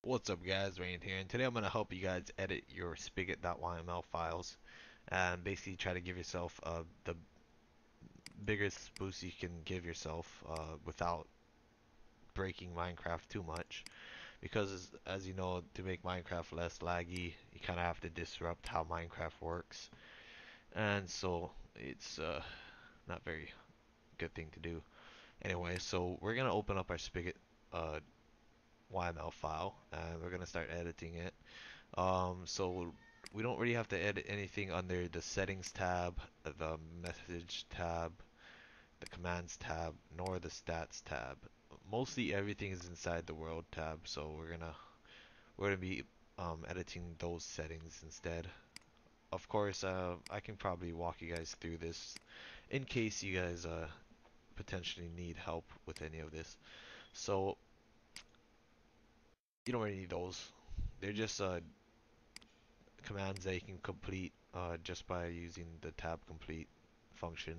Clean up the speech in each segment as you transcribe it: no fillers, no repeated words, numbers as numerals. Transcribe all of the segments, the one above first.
What's up guys, Rain here, and today I'm going to help you guys edit your spigot.yml files and basically try to give yourself the biggest boost you can give yourself without breaking Minecraft too much. Because as you know, to make Minecraft less laggy, you kind of have to disrupt how Minecraft works. And so it's not very good thing to do. Anyway, so we're going to open up our spigot uh, YML file and we're going to start editing it. So we don't really have to edit anything under the settings tab, the message tab, the commands tab, nor the stats tab. Mostly everything is inside the world tab, so we're gonna be editing those settings instead. Of course, I can probably walk you guys through this in case you guys potentially need help with any of this. So you don't really need those. They're just commands that you can complete just by using the tab complete function.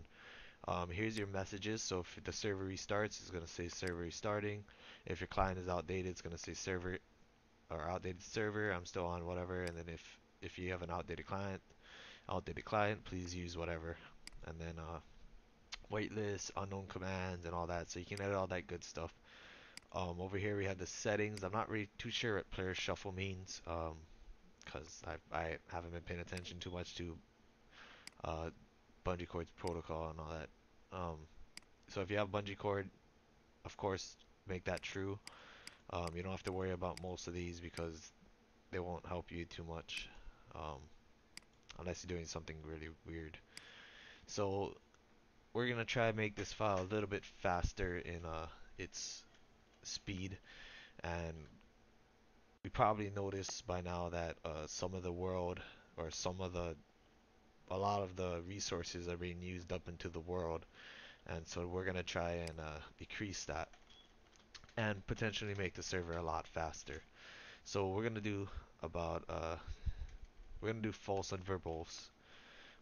Here's your messages. So if the server restarts, it's going to say server restarting. If your client is outdated, it's going to say server or outdated server. I'm still on whatever. And then if you have an outdated client, please use whatever. And then waitlist, unknown commands, and all that. So you can edit all that good stuff. Over here we have the settings. I'm not really too sure what player shuffle means. Because I haven't been paying attention too much to uh, bungee cord's protocol and all that. So if you have bungee cord, of course, make that true. You don't have to worry about most of these because they won't help you too much um, unless you're doing something really weird. So we're gonna try to make this file a little bit faster in its speed, and we probably noticed by now that some of the world or some of the a lot of the resources are being used up into the world, and so we're gonna try and decrease that and potentially make the server a lot faster. So about we're gonna do false and verbose.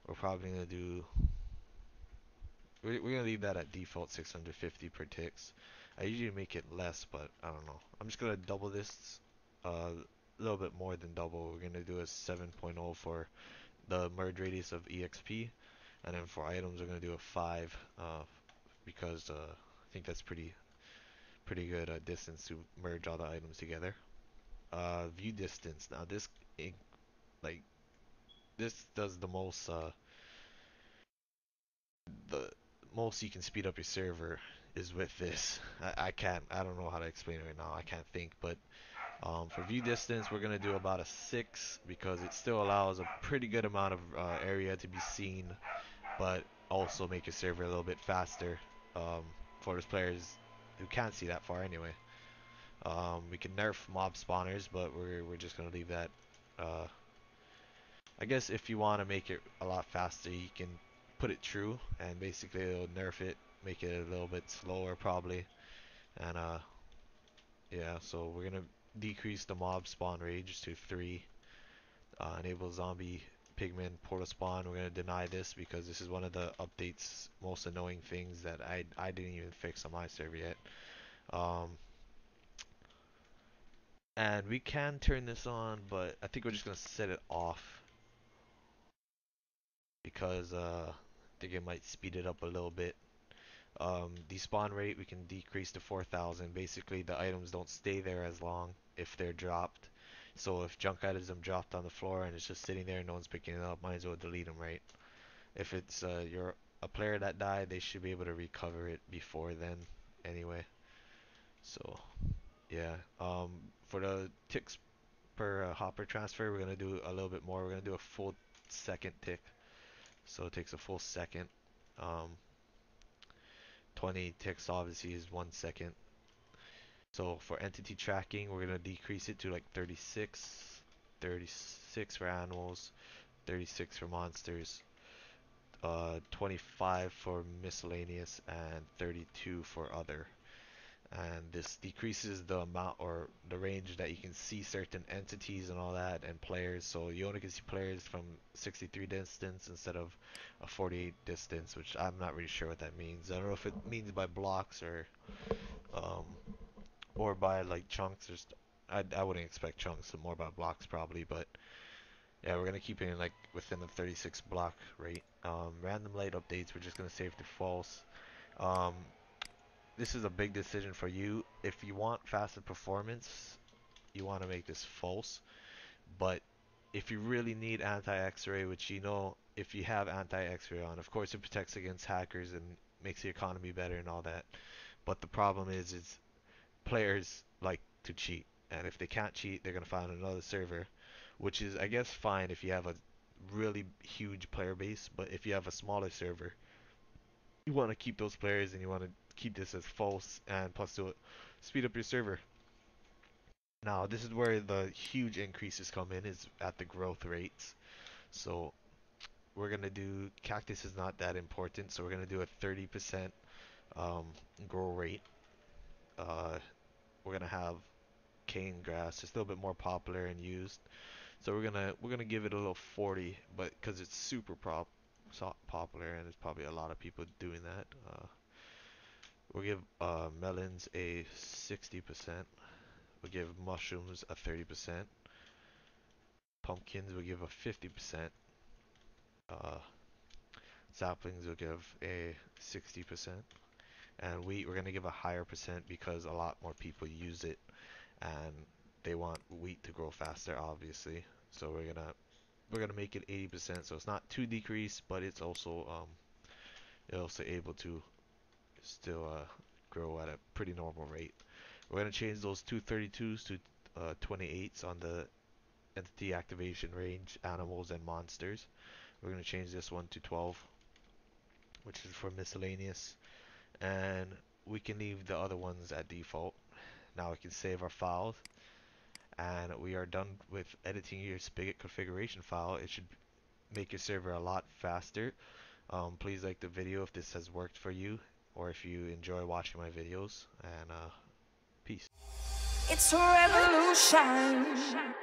We're probably gonna do we're gonna leave that at default 650 per ticks. I usually make it less, but I don't know. I'm just gonna double this a little bit more than double. We're gonna do a 7.0 for the merge radius of EXP, and then for items we're gonna do a 5 because I think that's pretty good distance to merge all the items together. View distance. Now like this does the most you can speed up your server is with this. I don't know how to explain it right now. I can't think, but for view distance, we're gonna do about a 6 because it still allows a pretty good amount of area to be seen, but also make your server a little bit faster um, for those players who can't see that far anyway. We can nerf mob spawners, but we're just gonna leave that. Uh, I guess if you want to make it a lot faster, you can put it true, and basically it'll nerf it, make it a little bit slower probably. And yeah, so we're gonna decrease the mob spawn range to 3. Enable zombie pigman portal spawn. We're gonna deny this because this is one of the updates most annoying things that I didn't even fix on my server yet. Um, and we can turn this on, but I think we're just gonna set it off because I think it might speed it up a little bit. Despawn rate we can decrease to 4,000. Basically, the items don't stay there as long if they're dropped. So if junk items are dropped on the floor and it's just sitting there and no one's picking it up, might as well delete them, right? If it's you're a player that died, they should be able to recover it before then anyway. So yeah, for the ticks per hopper transfer, we're gonna do a little bit more. We're gonna do a full second tick, so it takes a full second. Um, 20 ticks obviously is 1 second. So for entity tracking, we're gonna decrease it to like 36, 36 for animals, 36 for monsters, 25 for miscellaneous, and 32 for other. And this decreases the amount or the range that you can see certain entities and all that and players. So you only can see players from 63 distance instead of a 48 distance, which I'm not really sure what that means. I don't know if it means by blocks um, or by like chunks I wouldn't expect chunks, more about blocks probably, but yeah, we're gonna keep it in like within the 36 block rate. Random light updates, we're just gonna save to false. Um, this is a big decision for you. If you want faster performance, you want to make this false. But if you really need anti-X-ray, which you know, if you have anti-X-ray on, of course it protects against hackers and makes the economy better and all that. But the problem is players like to cheat, and if they can't cheat, they're gonna find another server, which is, I guess, fine if you have a really huge player base. But if you have a smaller server, you want to keep those players and you want to keep this as false, and plus to speed up your server. Now, this is where the huge increases come in, is at the growth rates. So we're gonna do cactus is not that important, so we're gonna do a 30% um, grow rate. Uh, we're gonna have cane grass, just a little bit more popular and used. So we're gonna give it a little 40, but because it's super popular and there's probably a lot of people doing that. We'll give melons a 60%. We'll give mushrooms a 30%. Pumpkins we'll give a 50%. Uh, Saplings will give a 60%. And wheat we're gonna give a higher percent because a lot more people use it and they want wheat to grow faster, obviously. So we're gonna make it 80%, so it's not too decreased, but it's also able to still grow at a pretty normal rate. We're gonna change those two 32s to 28s on the entity activation range, animals and monsters. We're gonna change this one to 12, which is for miscellaneous, and we can leave the other ones at default. Now we can save our files, and we are done with editing your spigot configuration file. It should make your server a lot faster. Please like the video if this has worked for you, or if you enjoy watching my videos, and peace. It's a revolution.